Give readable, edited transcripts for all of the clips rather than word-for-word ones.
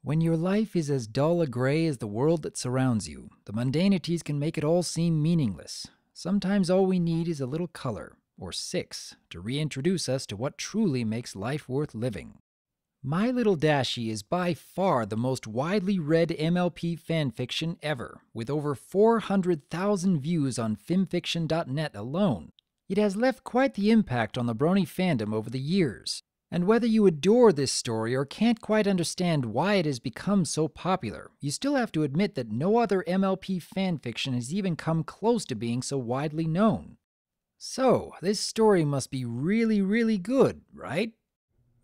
When your life is as dull a gray as the world that surrounds you, the mundanities can make it all seem meaningless. Sometimes all we need is a little color, or six, to reintroduce us to what truly makes life worth living. My Little Dashie is by far the most widely read MLP fanfiction ever, with over 400,000 views on FimFiction.net alone. It has left quite the impact on the Brony fandom over the years. And whether you adore this story or can't quite understand why it has become so popular, you still have to admit that no other MLP fanfiction has even come close to being so widely known. So, this story must be really, really good, right?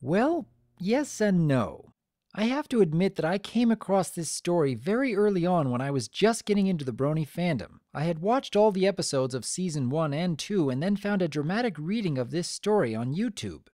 Well, yes and no. I have to admit that I came across this story very early on when I was just getting into the Brony fandom. I had watched all the episodes of Season 1 and 2 and then found a dramatic reading of this story on YouTube.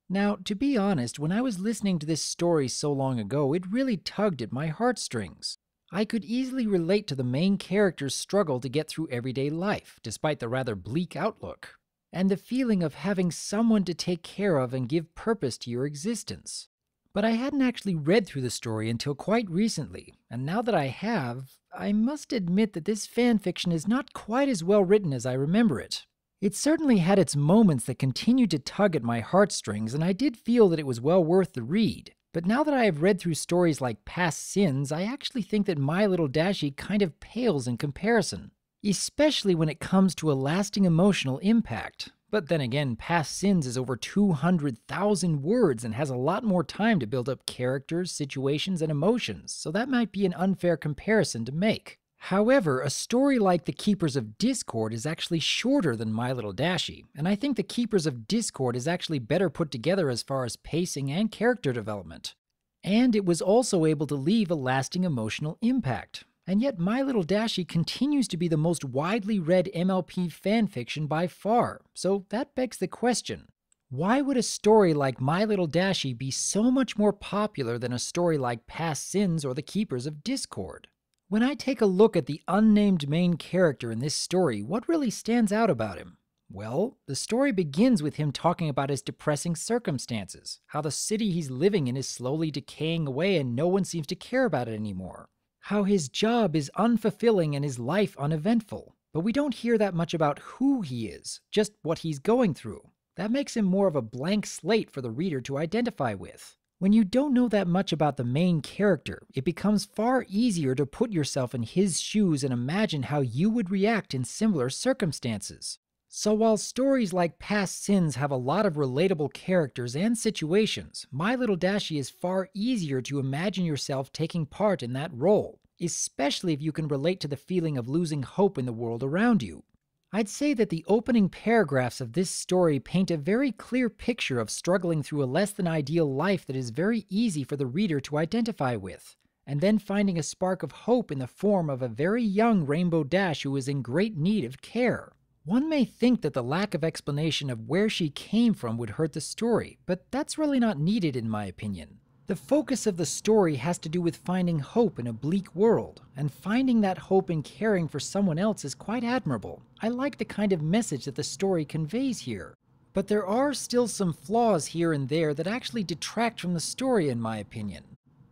Now, to be honest, when I was listening to this story so long ago, it really tugged at my heartstrings. I could easily relate to the main character's struggle to get through everyday life, despite the rather bleak outlook, and the feeling of having someone to take care of and give purpose to your existence. But I hadn't actually read through the story until quite recently, and now that I have, I must admit that this fanfiction is not quite as well written as I remember it. It certainly had its moments that continued to tug at my heartstrings, and I did feel that it was well worth the read. But now that I have read through stories like Past Sins, I actually think that My Little Dashie kind of pales in comparison, especially when it comes to a lasting emotional impact. But then again, Past Sins is over 200,000 words and has a lot more time to build up characters, situations, and emotions, so that might be an unfair comparison to make. However, a story like The Keepers of Discord is actually shorter than My Little Dashie, and I think The Keepers of Discord is actually better put together as far as pacing and character development. And it was also able to leave a lasting emotional impact. And yet My Little Dashie continues to be the most widely read MLP fanfiction by far, so that begs the question, why would a story like My Little Dashie be so much more popular than a story like Past Sins or The Keepers of Discord? When I take a look at the unnamed main character in this story, what really stands out about him? Well, the story begins with him talking about his depressing circumstances, how the city he's living in is slowly decaying away and no one seems to care about it anymore, how his job is unfulfilling and his life uneventful, but we don't hear that much about who he is, just what he's going through. That makes him more of a blank slate for the reader to identify with. When you don't know that much about the main character, it becomes far easier to put yourself in his shoes and imagine how you would react in similar circumstances. So while stories like Past Sins have a lot of relatable characters and situations, My Little Dashie is far easier to imagine yourself taking part in that role, especially if you can relate to the feeling of losing hope in the world around you. I'd say that the opening paragraphs of this story paint a very clear picture of struggling through a less than ideal life that is very easy for the reader to identify with, and then finding a spark of hope in the form of a very young Rainbow Dash who is in great need of care. One may think that the lack of explanation of where she came from would hurt the story, but that's really not needed in my opinion. The focus of the story has to do with finding hope in a bleak world, and finding that hope in caring for someone else is quite admirable. I like the kind of message that the story conveys here. But there are still some flaws here and there that actually detract from the story in my opinion.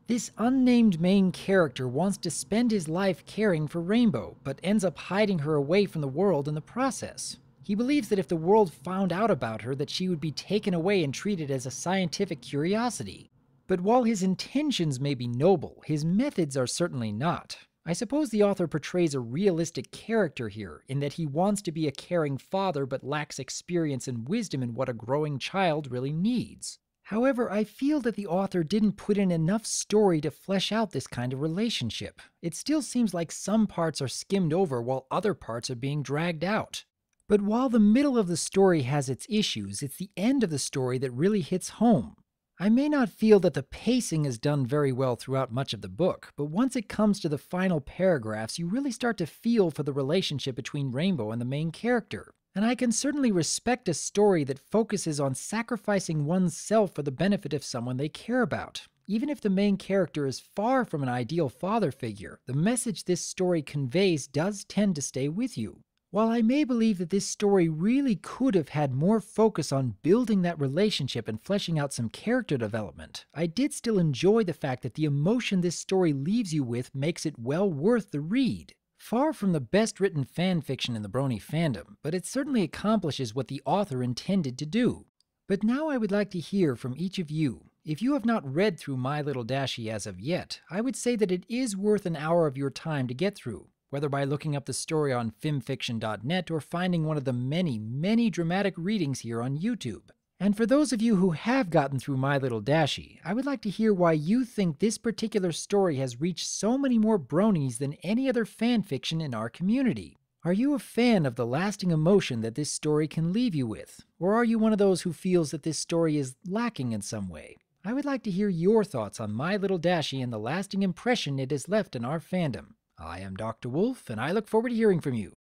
This unnamed main character wants to spend his life caring for Rainbow, but ends up hiding her away from the world in the process. He believes that if the world found out about her, that she would be taken away and treated as a scientific curiosity. But while his intentions may be noble, his methods are certainly not. I suppose the author portrays a realistic character here, in that he wants to be a caring father but lacks experience and wisdom in what a growing child really needs. However, I feel that the author didn't put in enough story to flesh out this kind of relationship. It still seems like some parts are skimmed over while other parts are being dragged out. But while the middle of the story has its issues, it's the end of the story that really hits home. I may not feel that the pacing is done very well throughout much of the book, but once it comes to the final paragraphs, you really start to feel for the relationship between Rainbow and the main character. And I can certainly respect a story that focuses on sacrificing one's self for the benefit of someone they care about. Even if the main character is far from an ideal father figure, the message this story conveys does tend to stay with you. While I may believe that this story really could have had more focus on building that relationship and fleshing out some character development, I did still enjoy the fact that the emotion this story leaves you with makes it well worth the read. Far from the best written fan fiction in the Brony fandom, but it certainly accomplishes what the author intended to do. But now I would like to hear from each of you. If you have not read through My Little Dashie as of yet, I would say that it is worth an hour of your time to get through, whether by looking up the story on FimFiction.net or finding one of the many dramatic readings here on YouTube. And for those of you who have gotten through My Little Dashie, I would like to hear why you think this particular story has reached so many more bronies than any other fanfiction in our community. Are you a fan of the lasting emotion that this story can leave you with? Or are you one of those who feels that this story is lacking in some way? I would like to hear your thoughts on My Little Dashie and the lasting impression it has left in our fandom. I am DRWolf, and I look forward to hearing from you.